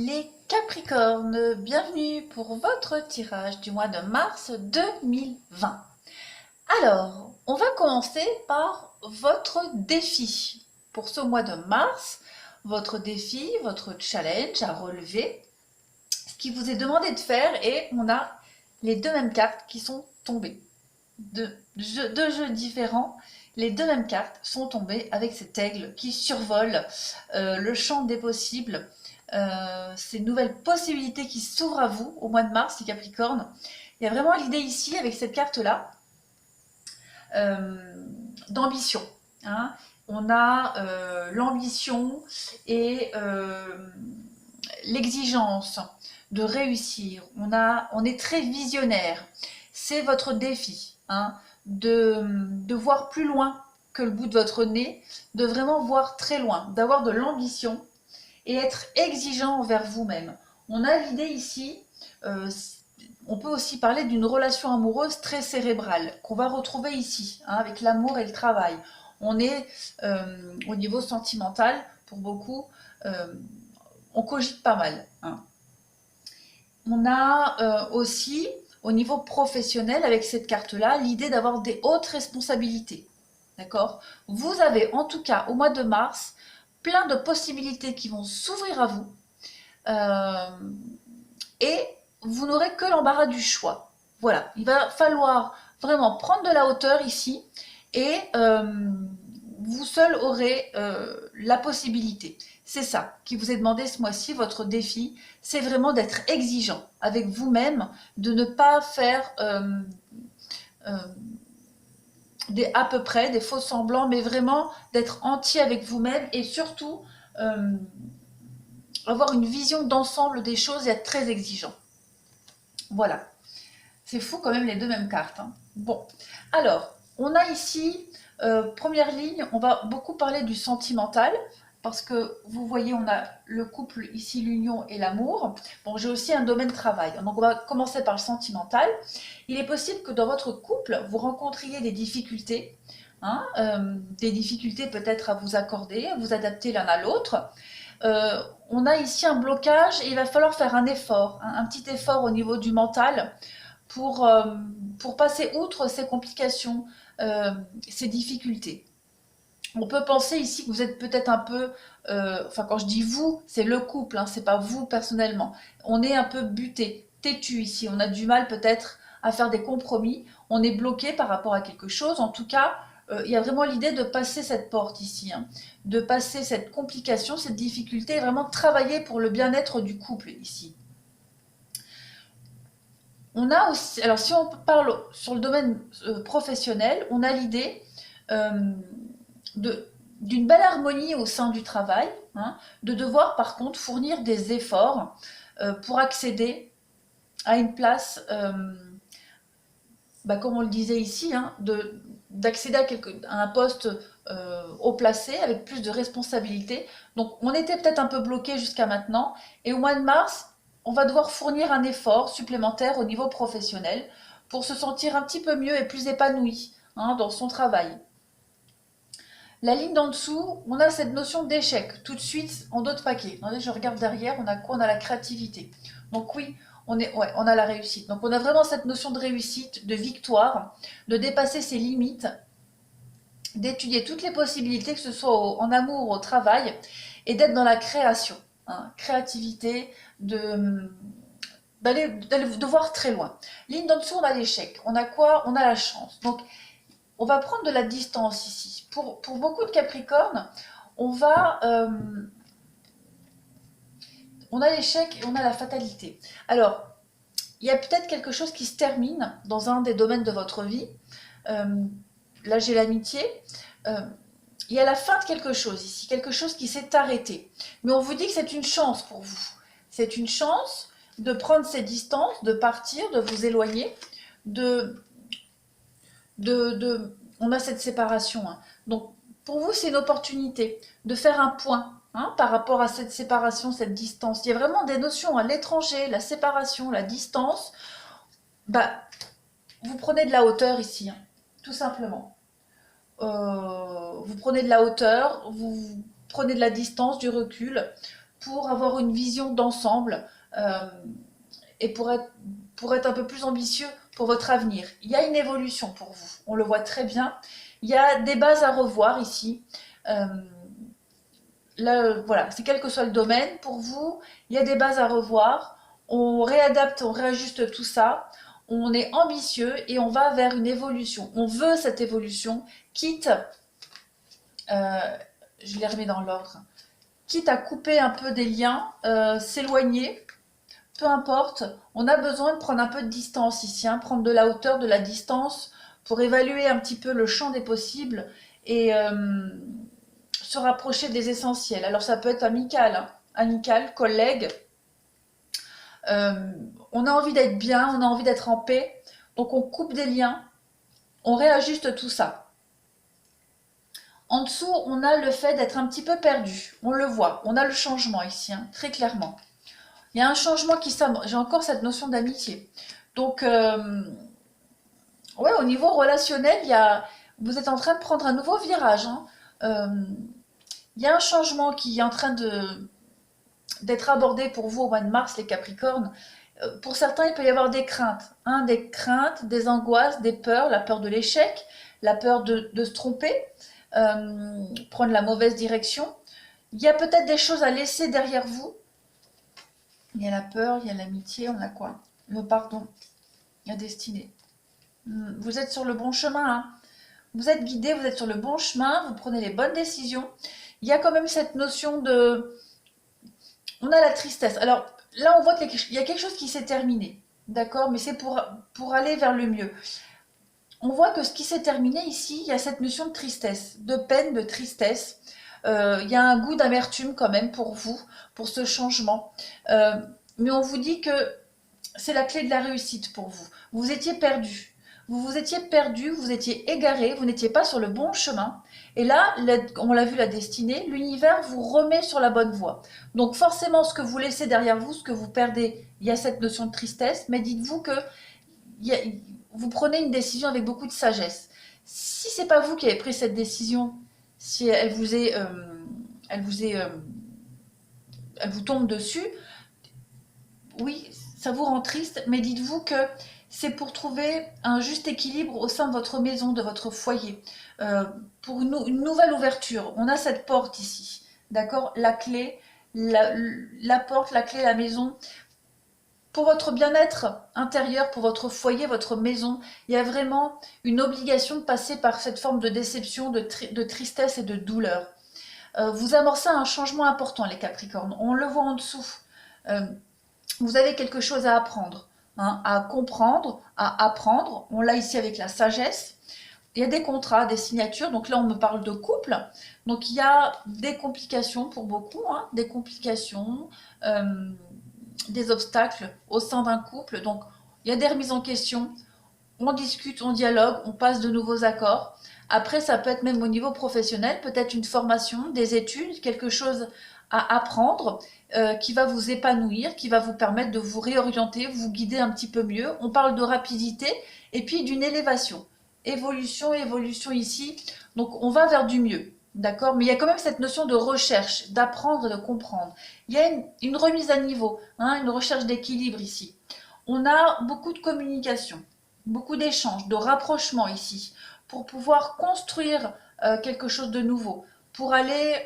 Les Capricornes, bienvenue pour votre tirage du mois de mars 2020. Alors, on va commencer par votre défi. Pour ce mois de mars, votre défi, votre challenge à relever, ce qui vous est demandé de faire, et on a les deux mêmes cartes qui sont tombées. Deux jeux différents, les deux mêmes cartes sont tombées avec cet aigle qui survole le champ des possibles, ces nouvelles possibilités qui s'ouvrent à vous au mois de mars, les Capricornes. Il y a vraiment l'idée ici, avec cette carte-là, d'ambition. Hein. On a l'ambition et l'exigence de réussir. On est très visionnaire. C'est votre défi, hein, de voir plus loin que le bout de votre nez, de vraiment voir très loin, d'avoir de l'ambition et être exigeant envers vous-même. On a l'idée ici, on peut aussi parler d'une relation amoureuse très cérébrale, qu'on va retrouver ici, hein, avec l'amour et le travail. On est au niveau sentimental, pour beaucoup, on cogite pas mal. Hein. On a aussi, au niveau professionnel, avec cette carte-là, l'idée d'avoir des hautes responsabilités. D'accord? Vous avez, en tout cas, au mois de mars, plein de possibilités qui vont s'ouvrir à vous. Et vous n'aurez que l'embarras du choix. Voilà, il va falloir vraiment prendre de la hauteur ici et vous seul aurez la possibilité. C'est ça qui vous est demandé ce mois-ci, votre défi, c'est vraiment d'être exigeant avec vous-même, de ne pas faire à peu près des faux semblants, mais vraiment d'être entier avec vous-même et surtout avoir une vision d'ensemble des choses et être très exigeant. Voilà. C'est fou quand même les deux mêmes cartes. Hein. Bon, alors, on a ici, première ligne, on va beaucoup parler du sentimental, parce que vous voyez, on a le couple ici, l'union et l'amour. Bon, j'ai aussi un domaine travail, donc on va commencer par le sentimental. Il est possible que dans votre couple, vous rencontriez des difficultés, hein, des difficultés peut-être à vous accorder, à vous adapter l'un à l'autre. On a ici un blocage et il va falloir faire un effort, hein, un petit effort au niveau du mental, pour passer outre ces complications, ces difficultés. On peut penser ici que vous êtes peut-être un peu, enfin quand je dis vous, c'est le couple, hein, c'est pas vous personnellement. On est un peu buté, têtu ici, on a du mal peut-être à faire des compromis, on est bloqué par rapport à quelque chose. En tout cas, il y a vraiment l'idée de passer cette porte ici, hein, de passer cette complication, cette difficulté, et vraiment travailler pour le bien-être du couple ici. On a aussi, alors si on parle sur le domaine professionnel, on a l'idée euh, d'une belle harmonie au sein du travail, hein, de devoir par contre fournir des efforts pour accéder à une place, comme on le disait ici, hein, d'accéder à un poste haut placé avec plus de responsabilités. Donc on était peut-être un peu bloqué jusqu'à maintenant, et au mois de mars, on va devoir fournir un effort supplémentaire au niveau professionnel pour se sentir un petit peu mieux et plus épanoui, hein, dans son travail. La ligne d'en dessous, on a cette notion d'échec, tout de suite en d'autres paquets. Attendez, je regarde derrière, on a quoi? On a la créativité. Donc oui, on a la réussite. Donc on a vraiment cette notion de réussite, de victoire, de dépasser ses limites, d'étudier toutes les possibilités, que ce soit en amour ou au travail, et d'être dans la création. Hein, créativité, de voir très loin. Ligne d'en dessous, on a l'échec. On a quoi? On a la chance. Donc on va prendre de la distance ici. Pour beaucoup de Capricornes, on a l'échec et on a la fatalité. Alors, il y a peut-être quelque chose qui se termine dans un des domaines de votre vie. Là, j'ai l'amitié. Il y a la fin de quelque chose ici, quelque chose qui s'est arrêté. Mais on vous dit que c'est une chance pour vous. C'est une chance de prendre ces distances, de partir, de vous éloigner, on a cette séparation. Hein. Donc, pour vous, c'est une opportunité de faire un point, hein, par rapport à cette séparation, cette distance. Il y a vraiment des notions à l'étranger, la séparation, la distance. Vous prenez de la hauteur ici, hein, tout simplement. Vous prenez de la hauteur, vous prenez de la distance, du recul pour avoir une vision d'ensemble et pour être un peu plus ambitieux pour votre avenir. Il y a une évolution pour vous, on le voit très bien. Il y a des bases à revoir ici. Là, voilà, c'est quel que soit le domaine pour vous, il y a des bases à revoir. On réadapte, on réajuste tout ça. On est ambitieux et on va vers une évolution. On veut cette évolution, quitte, euh, je les remets dans l'ordre, quitte à couper un peu des liens, s'éloigner, peu importe. On a besoin de prendre un peu de distance ici, hein, prendre de la hauteur, de la distance pour évaluer un petit peu le champ des possibles et se rapprocher des essentiels. Alors ça peut être amical, hein, amical, collègue. On a envie d'être bien, on a envie d'être en paix, donc on coupe des liens, on réajuste tout ça. En dessous, on a le fait d'être un petit peu perdu. On le voit, on a le changement ici, hein, très clairement. Il y a un changement qui s'amorce. J'ai encore cette notion d'amitié. Donc, ouais, au niveau relationnel, vous êtes en train de prendre un nouveau virage, hein. Il y a un changement qui est en train d'être abordé pour vous au mois de mars, les Capricornes. Pour certains, il peut y avoir des craintes, hein, des craintes, des angoisses, des peurs, la peur de l'échec, la peur de se tromper, prendre la mauvaise direction. Il y a peut-être des choses à laisser derrière vous. Il y a la peur, il y a l'amitié, on a quoi? Le pardon, la destinée. Vous êtes sur le bon chemin, hein. Vous êtes guidé, vous êtes sur le bon chemin, vous prenez les bonnes décisions. Il y a quand même cette notion de... On a la tristesse. Alors là, on voit qu'il y a quelque chose qui s'est terminé, d'accord? Mais c'est pour aller vers le mieux. On voit que ce qui s'est terminé ici, il y a cette notion de tristesse, de peine, de tristesse. Il y a un goût d'amertume quand même pour vous, pour ce changement. Mais on vous dit que c'est la clé de la réussite pour vous. Vous étiez perdu. Vous étiez perdu, vous étiez égaré, vous n'étiez pas sur le bon chemin. Et là, on l'a vu, la destinée, l'univers vous remet sur la bonne voie. Donc forcément, ce que vous laissez derrière vous, ce que vous perdez, il y a cette notion de tristesse, mais dites-vous que vous prenez une décision avec beaucoup de sagesse. Si c'est pas vous qui avez pris cette décision, si elle vous tombe dessus, oui, ça vous rend triste, mais dites-vous que c'est pour trouver un juste équilibre au sein de votre maison, de votre foyer, pour une nouvelle ouverture. On a cette porte ici, d'accord? La clé, la porte, la clé, la maison. Pour votre bien-être intérieur, pour votre foyer, votre maison, il y a vraiment une obligation de passer par cette forme de déception, de tristesse et de douleur. Vous amorcez un changement important, les Capricornes. On le voit en dessous. Vous avez quelque chose à apprendre, hein, à comprendre, à apprendre. On l'a ici avec la sagesse. Il y a des contrats, des signatures. Donc là, on me parle de couple. Donc il y a des complications pour beaucoup, hein, des complications, des obstacles au sein d'un couple. Donc il y a des remises en question. On discute, on dialogue, on passe de nouveaux accords. Après, ça peut être même au niveau professionnel, peut-être une formation, des études, quelque chose à apprendre qui va vous épanouir, qui va vous permettre de vous réorienter, vous guider un petit peu mieux. On parle de rapidité et puis d'une élévation. Évolution, évolution ici. Donc on va vers du mieux. D'accord? Mais il y a quand même cette notion de recherche, d'apprendre et de comprendre. Il y a une remise à niveau, hein, une recherche d'équilibre ici. On a beaucoup de communication, beaucoup d'échanges, de rapprochement ici, pour pouvoir construire quelque chose de nouveau, pour aller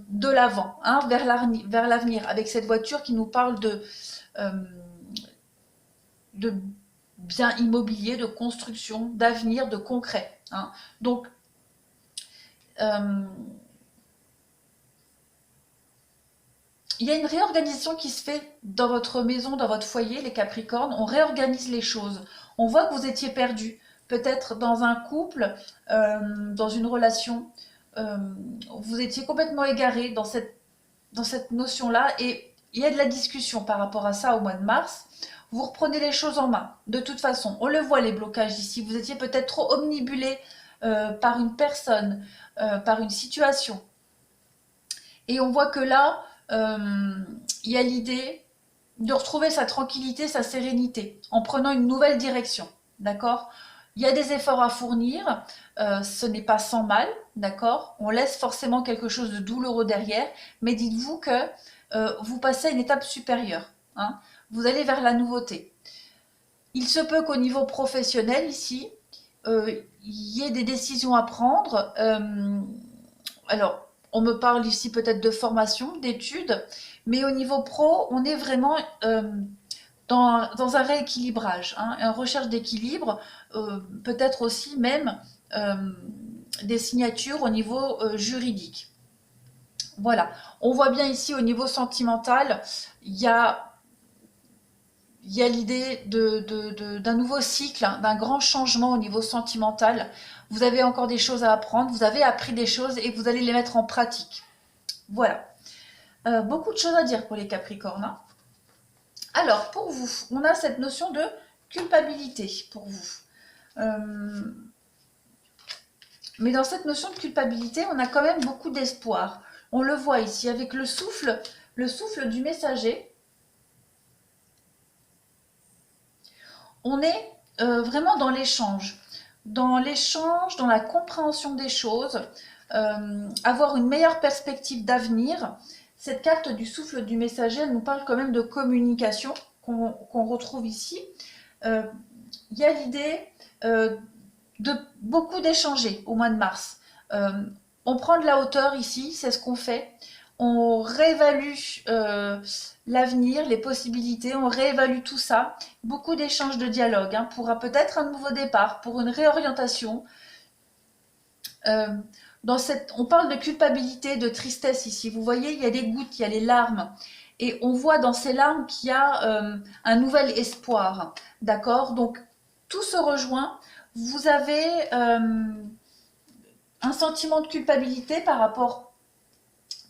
de l'avant, hein, vers l'avenir, avec cette voiture qui nous parle de biens immobiliers, de construction, d'avenir, de concret, hein. Donc, il y a une réorganisation qui se fait dans votre maison, dans votre foyer, les Capricornes. On réorganise les choses. On voit que vous étiez perdu, peut-être dans un couple, dans une relation. Vous étiez complètement égaré dans cette notion-là. Et il y a de la discussion par rapport à ça au mois de mars. Vous reprenez les choses en main. De toute façon, on le voit, les blocages ici. Vous étiez peut-être trop omnibulé par une personne, par une situation. Et on voit que là, il y a l'idée de retrouver sa tranquillité, sa sérénité, en prenant une nouvelle direction, d'accord? Il y a des efforts à fournir, ce n'est pas sans mal, d'accord? On laisse forcément quelque chose de douloureux derrière, mais dites-vous que vous passez à une étape supérieure. Hein. Vous allez vers la nouveauté. Il se peut qu'au niveau professionnel, ici, il y ait des décisions à prendre. Alors, on me parle ici peut-être de formation, d'études, mais au niveau pro, on est vraiment dans un rééquilibrage, hein, une recherche d'équilibre, peut-être aussi même des signatures au niveau juridique. Voilà, on voit bien ici au niveau sentimental, il y a l'idée d'un nouveau cycle, hein, d'un grand changement au niveau sentimental. Vous avez encore des choses à apprendre, vous avez appris des choses et vous allez les mettre en pratique. Voilà. Beaucoup de choses à dire pour les Capricornes. Hein. Alors, pour vous, on a cette notion de culpabilité pour vous. Mais dans cette notion de culpabilité, on a quand même beaucoup d'espoir. On le voit ici avec le souffle du messager. On est vraiment dans l'échange, dans la compréhension des choses, avoir une meilleure perspective d'avenir. Cette carte du souffle du messager, elle nous parle quand même de communication qu'on retrouve ici. Il y a l'idée de beaucoup d'échanger au mois de mars. On prend de la hauteur ici, c'est ce qu'on fait. On réévalue l'avenir, les possibilités, on réévalue tout ça. Beaucoup d'échanges de dialogue hein, pour peut-être un nouveau départ, pour une réorientation. On parle de culpabilité, de tristesse ici. Vous voyez, il y a des gouttes, il y a les larmes. Et on voit dans ces larmes qu'il y a un nouvel espoir. D'accord? Donc, tout se rejoint. Vous avez un sentiment de culpabilité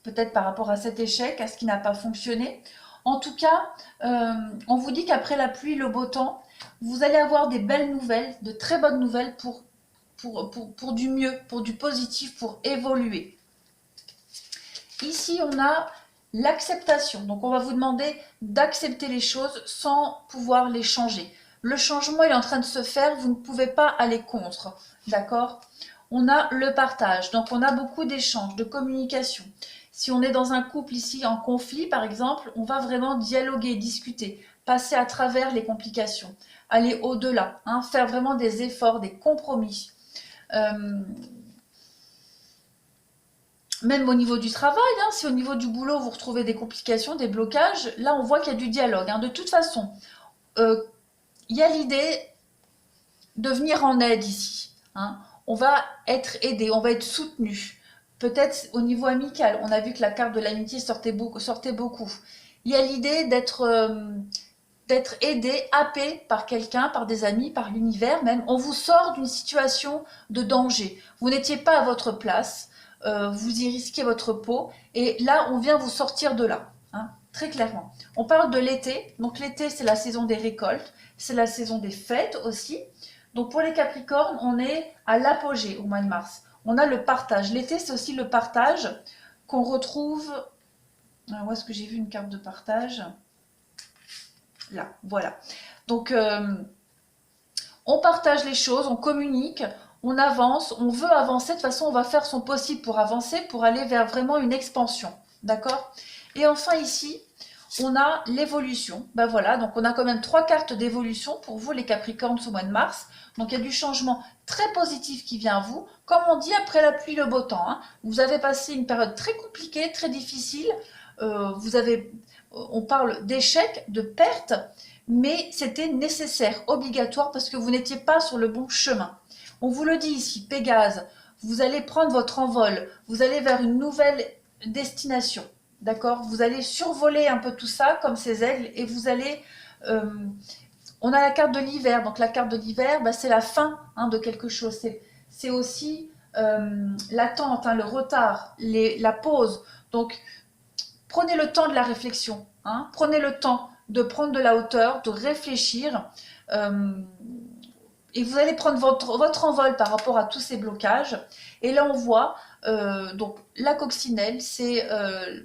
peut-être par rapport à cet échec, à ce qui n'a pas fonctionné. En tout cas, on vous dit qu'après la pluie, le beau temps, vous allez avoir des belles nouvelles, de très bonnes nouvelles pour du mieux, pour du positif, pour évoluer. Ici, on a l'acceptation. Donc, on va vous demander d'accepter les choses sans pouvoir les changer. Le changement, il est en train de se faire, vous ne pouvez pas aller contre. D'accord? On a le partage. Donc, on a beaucoup d'échanges, de communication. Si on est dans un couple ici en conflit, par exemple, on va vraiment dialoguer, discuter, passer à travers les complications, aller au-delà, hein, faire vraiment des efforts, des compromis. Même au niveau du travail, hein, si au niveau du boulot vous retrouvez des complications, des blocages, là on voit qu'il y a du dialogue. Hein. De toute façon, il y a l'idée de venir en aide ici. Hein. On va être aidé, on va être soutenu. Peut-être au niveau amical, on a vu que la carte de l'amitié sortait beaucoup. Il y a l'idée d'être aidé, happé par quelqu'un, par des amis, par l'univers même. On vous sort d'une situation de danger. Vous n'étiez pas à votre place, vous y risquez votre peau, et là, on vient vous sortir de là, hein, très clairement. On parle de l'été, donc l'été, c'est la saison des récoltes, c'est la saison des fêtes aussi. Donc pour les Capricornes, on est à l'apogée au mois de mars. On a le partage. L'été, c'est aussi le partage qu'on retrouve... Où est-ce que j'ai vu une carte de partage ? Là, voilà. Donc, on partage les choses, on communique, on avance, on veut avancer. De toute façon, on va faire son possible pour avancer, pour aller vers vraiment une expansion. D'accord ? Et enfin, ici, on a l'évolution. Ben voilà, donc on a quand même 3 cartes d'évolution pour vous, les Capricornes, ce mois de mars. Donc, il y a du changement très positif qui vient à vous. Comme on dit, après la pluie, le beau temps. Hein. Vous avez passé une période très compliquée, très difficile. On parle d'échec, de perte, mais c'était nécessaire, obligatoire, parce que vous n'étiez pas sur le bon chemin. On vous le dit ici, Pégase, vous allez prendre votre envol, vous allez vers une nouvelle destination, d'accord? Vous allez survoler un peu tout ça, comme ces aigles, et vous allez... on a la carte de l'hiver, donc la carte de l'hiver, bah, c'est la fin hein, de quelque chose, c'est aussi l'attente, hein, le retard, la pause, donc... Prenez le temps de la réflexion, hein, prenez le temps de prendre de la hauteur, de réfléchir, et vous allez prendre votre envol par rapport à tous ces blocages. Et là, on voit, donc la coccinelle, c'est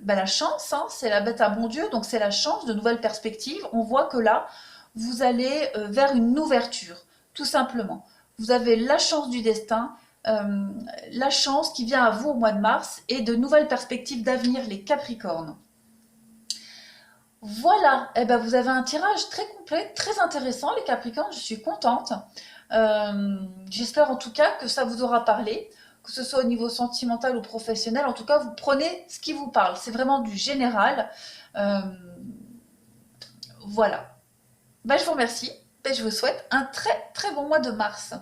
la chance, hein, c'est la bête à bon Dieu, donc c'est la chance, de nouvelles perspectives. On voit que là, vous allez vers une ouverture, tout simplement. Vous avez la chance du destin, la chance qui vient à vous au mois de mars et de nouvelles perspectives d'avenir, les Capricornes. Voilà, eh ben, vous avez un tirage très complet, très intéressant, les Capricornes, je suis contente. J'espère en tout cas que ça vous aura parlé, que ce soit au niveau sentimental ou professionnel. En tout cas, vous prenez ce qui vous parle. C'est vraiment du général. Euh, voilà. Ben, je vous remercie et je vous souhaite un très très bon mois de mars.